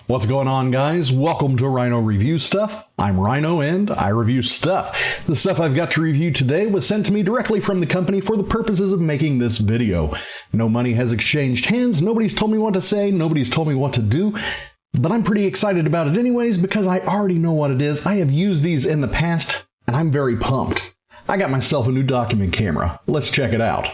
What's going on, guys? Welcome to Rhino Review Stuff. I'm Rhino and I review stuff. The stuff I've got to review today was sent to me directly from the company for the purposes of making this video. No money has exchanged hands, nobody's told me what to say, nobody's told me what to do, but I'm pretty excited about it anyways because I already know what it is. I have used these in the past and I'm very pumped. I got myself a new document camera. Let's check it out.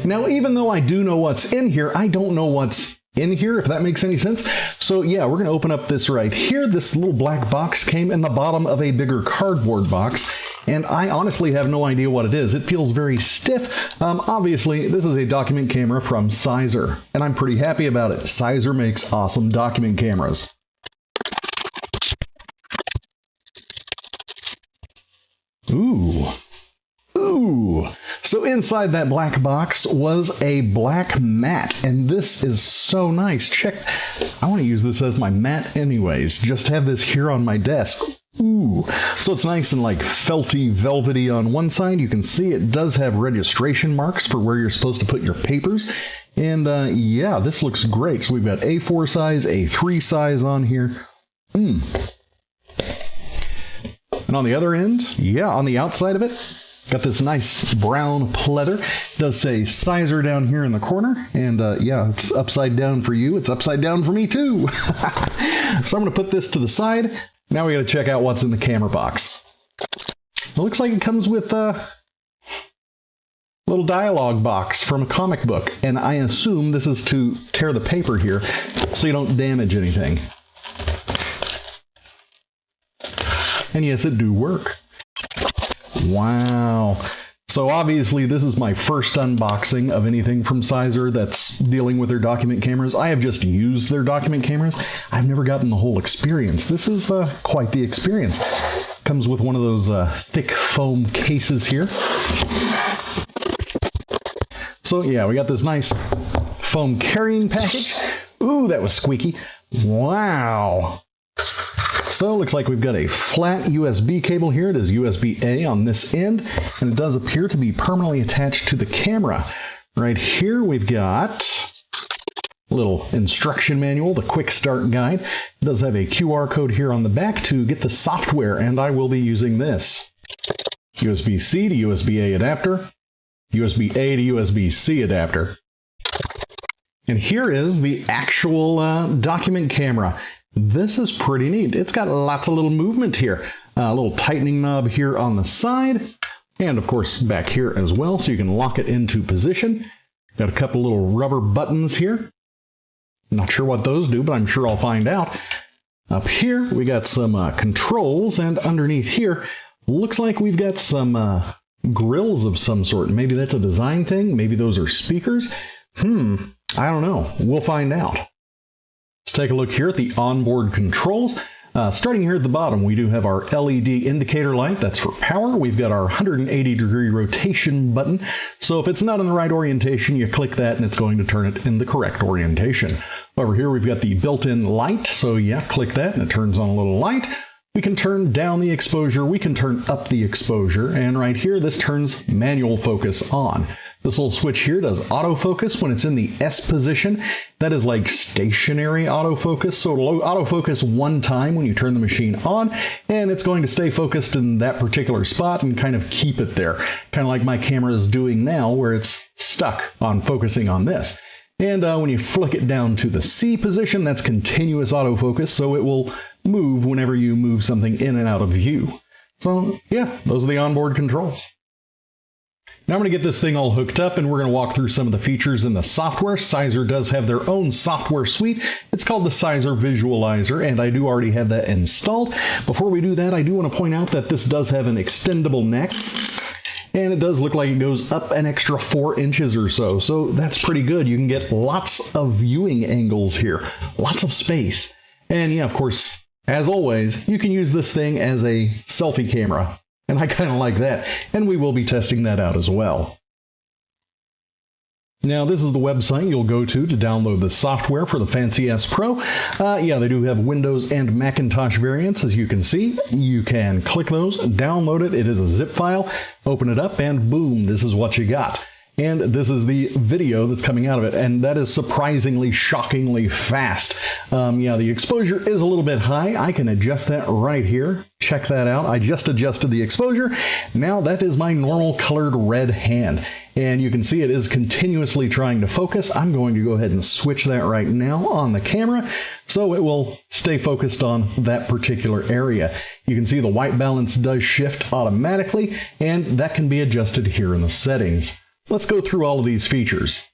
Now, even though I do know what's in here, I don't know what's in here, if that makes any sense. So yeah, we're going to open up this right here. This little black box came in the bottom of a bigger cardboard box, and I honestly have no idea what it is. It feels very stiff. Obviously, this is a document camera from CZUR, and I'm pretty happy about it. CZUR makes awesome document cameras. Ooh. So inside that black box was a black mat, and this is so nice. Check, I want to use this as my mat anyways, just have this here on my desk. Ooh, so it's nice and like felty, velvety on one side. You can see it does have registration marks for where you're supposed to put your papers. And yeah, this looks great. So we've got A4 size, A3 size on here. And on the other end, yeah, on the outside of it, got this nice brown pleather. It does say CZUR down here in the corner, and yeah, it's upside down for you. It's upside down for me too. So I'm going to put this to the side. Now we got to check out what's in the camera box. It looks like it comes with a little dialogue box from a comic book, and I assume this is to tear the paper here so you don't damage anything. And yes, it do work. Wow. So obviously this is my first unboxing of anything from CZUR that's dealing with their document cameras. I have just used their document cameras. I've never gotten the whole experience. This is quite the experience. Comes with one of those thick foam cases here. So yeah, we got this nice foam carrying package. Ooh, that was squeaky. Wow. So it looks like we've got a flat USB cable here. It is USB-A on this end, and it does appear to be permanently attached to the camera. Right here we've got a little instruction manual, the quick start guide. It does have a QR code here on the back to get the software, and I will be using this. USB-C to USB-A adapter, USB-A to USB-C adapter. And here is the actual document camera. This is pretty neat. It's got lots of little movement here. A little tightening knob here on the side, and of course back here as well, so you can lock it into position. Got a couple little rubber buttons here. Not sure what those do, but I'm sure I'll find out. Up here we got some controls, and underneath here looks like we've got some grills of some sort. Maybe that's a design thing. Maybe those are speakers. I don't know. We'll find out. Let's take a look here at the onboard controls. Starting here at the bottom, we do have our LED indicator light. That's for power. We've got our 180-degree rotation button. So if it's not in the right orientation, you click that and it's going to turn it in the correct orientation. Over here, we've got the built-in light. So yeah, click that and it turns on a little light. We can turn down the exposure. We can turn up the exposure. And right here, this turns manual focus on. This little switch here does autofocus when it's in the S position. That is like stationary autofocus, so it'll autofocus one time when you turn the machine on, and it's going to stay focused in that particular spot and kind of keep it there. Kind of like my camera is doing now, where it's stuck on focusing on this. And when you flick it down to the C position, that's continuous autofocus, so it will move whenever you move something in and out of view. So yeah, those are the onboard controls. Now I'm going to get this thing all hooked up, and we're going to walk through some of the features in the software. CZUR does have their own software suite. It's called the CZUR Visualizer, and I do already have that installed. Before we do that, I do want to point out that this does have an extendable neck, and it does look like it goes up an extra 4 inches or so. So that's pretty good. You can get lots of viewing angles here, lots of space. And yeah, of course, as always, you can use this thing as a selfie camera. And I kind of like that, and we will be testing that out as well. Now, this is the website you'll go to download the software for the Fancy S Pro. Yeah, they do have Windows and Macintosh variants, as you can see. You can click those, download it. It is a zip file. Open it up, and boom, this is what you got. And this is the video that's coming out of it, and that is surprisingly, shockingly fast. Yeah, the exposure is a little bit high. I can adjust that right here. Check that out. I just adjusted the exposure. Now that is my normal colored red hand. And you can see it is continuously trying to focus. I'm going to go ahead and switch that right now on the camera so it will stay focused on that particular area. You can see the white balance does shift automatically, and that can be adjusted here in the settings. Let's go through all of these features.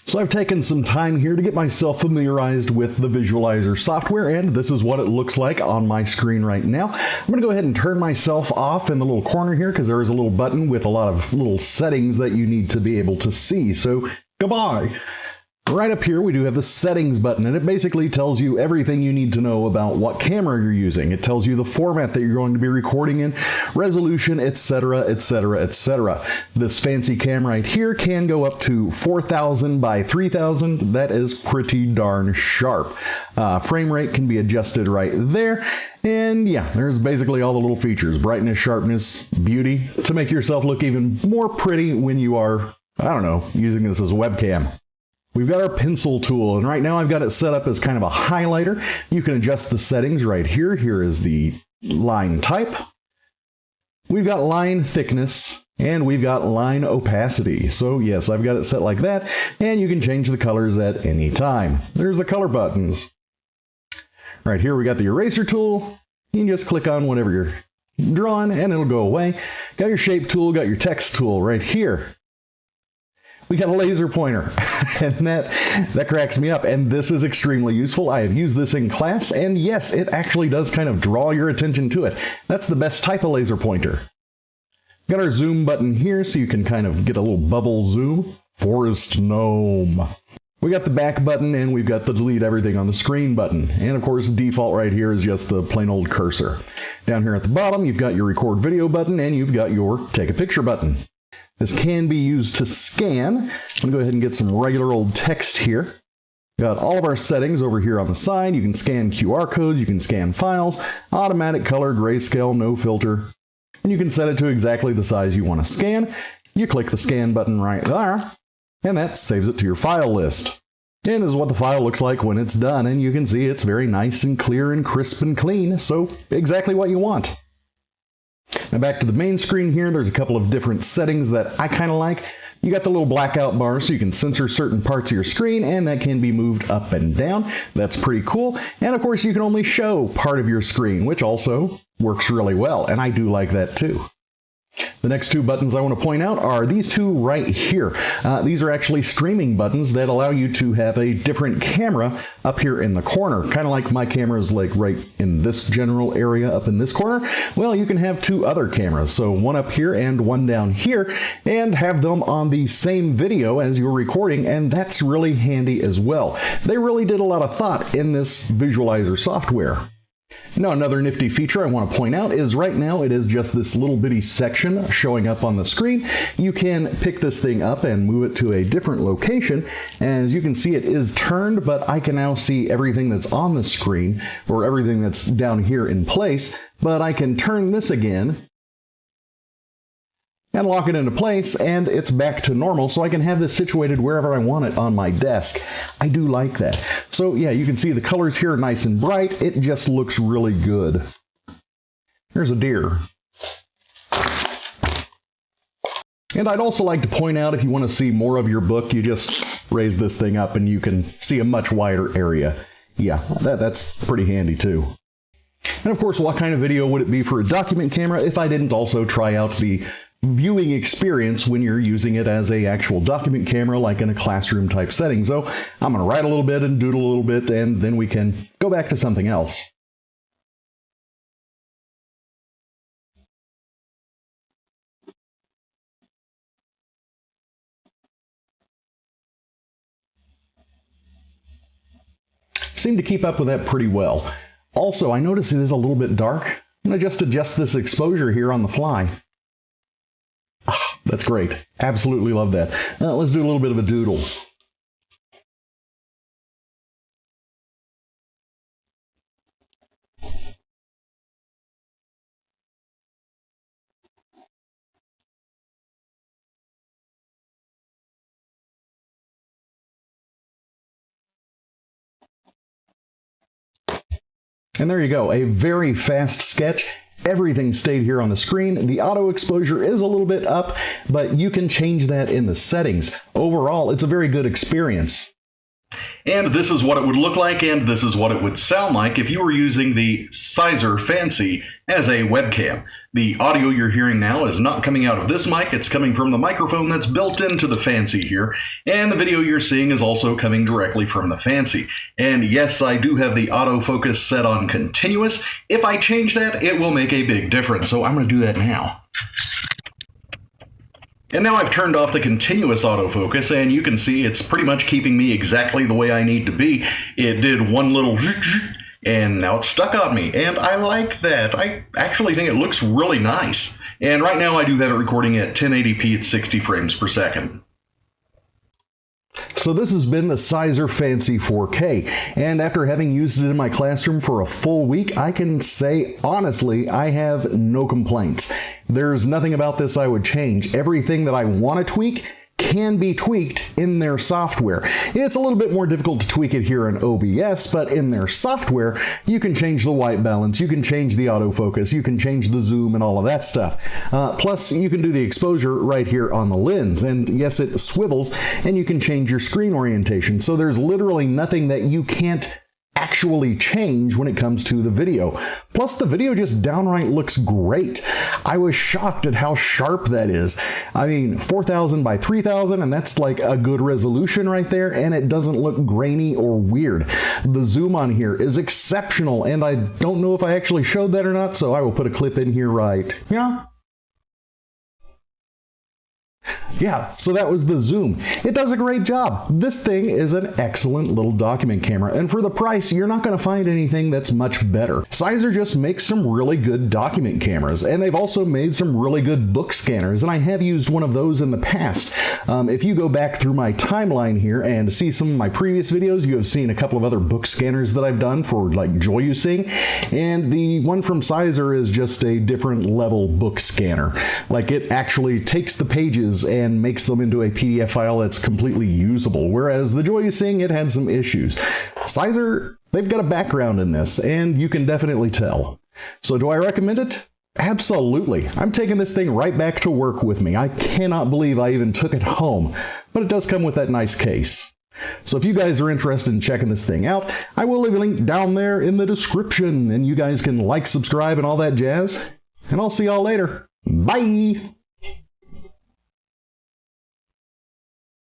So I've taken some time here to get myself familiarized with the visualizer software, and this is what it looks like on my screen right now. I'm going to go ahead and turn myself off in the little corner here because there is a little button with a lot of little settings that you need to be able to see. So goodbye. Right up here, we do have the settings button, and it basically tells you everything you need to know about what camera you're using. It tells you the format that you're going to be recording in, resolution, etc., etc., etc. This fancy camera right here can go up to 4,000 by 3,000. That is pretty darn sharp. Frame rate can be adjusted right there. And yeah, there's basically all the little features. Brightness, sharpness, beauty, to make yourself look even more pretty when you are, I don't know, using this as a webcam. We've got our pencil tool, and right now I've got it set up as kind of a highlighter. You can adjust the settings right here. Here is the line type. We've got line thickness, and we've got line opacity. So yes, I've got it set like that, and you can change the colors at any time. There's the color buttons. Right here we got the eraser tool. You can just click on whatever you're drawing, and it'll go away. Got your shape tool, got your text tool right here. We got a laser pointer, and that cracks me up, and this is extremely useful. I have used this in class, and yes, it actually does kind of draw your attention to it. That's the best type of laser pointer. Got our zoom button here, so you can kind of get a little bubble zoom. Forest gnome. We got the back button, and we've got the delete everything on the screen button. And of course, the default right here is just the plain old cursor. Down here at the bottom, you've got your record video button, and you've got your take a picture button. This can be used to scan. I'm going to go ahead and get some regular old text here. Got all of our settings over here on the side. You can scan QR codes, you can scan files, automatic color, grayscale, no filter. And you can set it to exactly the size you want to scan. You click the scan button right there, and that saves it to your file list. And this is what the file looks like when it's done, and you can see it's very nice and clear and crisp and clean, so exactly what you want. Now back to the main screen here, there's a couple of different settings that I kind of like. You got the little blackout bar so you can censor certain parts of your screen, and that can be moved up and down. That's pretty cool. And of course you can only show part of your screen, which also works really well, and I do like that too. The next two buttons I want to point out are these two right here. These are actually streaming buttons that allow you to have a different camera up here in the corner. Kind of like my camera is like right in this general area up in this corner. Well, you can have two other cameras. So one up here and one down here, and have them on the same video as you're recording, and that's really handy as well. They really did a lot of thought in this visualizer software. Now, another nifty feature I want to point out is right now it is just this little bitty section showing up on the screen. You can pick this thing up and move it to a different location. As you can see, it is turned, but I can now see everything that's on the screen, or everything that's down here in place. But I can turn this again and lock it into place, and it's back to normal, so I can have this situated wherever I want it on my desk. I do like that. So yeah, you can see the colors here are nice and bright. It just looks really good. Here's a deer. And I'd also like to point out, if you want to see more of your book, you just raise this thing up and you can see a much wider area. Yeah, that's pretty handy too. And of course, what kind of video would it be for a document camera if I didn't also try out the viewing experience when you're using it as a actual document camera, like in a classroom type setting. So I'm going to write a little bit and doodle a little bit, and then we can go back to something else. Seem to keep up with that pretty well. Also, I notice it is a little bit dark. I'm going to just adjust this exposure here on the fly. Ah, that's great. Absolutely love that. Let's do a little bit of a doodle. And there you go, a very fast sketch. Everything stayed here on the screen. The auto exposure is a little bit up, but you can change that in the settings. Overall, it's a very good experience. And this is what it would look like, and this is what it would sound like if you were using the CZUR Fancy as a webcam. The audio you're hearing now is not coming out of this mic, it's coming from the microphone that's built into the Fancy here, and the video you're seeing is also coming directly from the Fancy. And yes, I do have the autofocus set on continuous. If I change that, it will make a big difference, so I'm going to do that now. And now I've turned off the continuous autofocus, and you can see it's pretty much keeping me exactly the way I need to be. It did one little and now it's stuck on me, and I like that. I actually think it looks really nice. And right now I do have it recording at 1080p at 60 frames per second. So this has been the CZUR Fancy 4K, and after having used it in my classroom for a full week, I can say honestly I have no complaints. There's nothing about this I would change. Everything that I want to tweak can be tweaked in their software. It's a little bit more difficult to tweak it here in OBS, but in their software, you can change the white balance, you can change the autofocus, you can change the zoom and all of that stuff. Plus, you can do the exposure right here on the lens, and yes, it swivels, and you can change your screen orientation. So there's literally nothing that you can't actually change when it comes to the video. Plus, the video just downright looks great. I was shocked at how sharp that is. I mean, 4000 by 3000, and that's like a good resolution right there, and it doesn't look grainy or weird. The zoom on here is exceptional, and I don't know if I actually showed that or not, so I will put a clip in here right. Yeah, so that was the zoom. It does a great job. This thing is an excellent little document camera, and for the price, you're not going to find anything that's much better. CZUR just makes some really good document cameras, and they've also made some really good book scanners, and I have used one of those in the past. If you go back through my timeline here and see some of my previous videos, you have seen a couple of other book scanners that I've done for like joy using, and the one from CZUR is just a different level book scanner. Like, it actually takes the pages and makes them into a PDF file that's completely usable, whereas the joy using, it had some issues. CZUR, they've got a background in this, and you can definitely tell. So do I recommend it? Absolutely. I'm taking this thing right back to work with me. I cannot believe I even took it home, but it does come with that nice case. So if you guys are interested in checking this thing out, I will leave a link down there in the description, and you guys can like, subscribe, and all that jazz. And I'll see y'all later. Bye!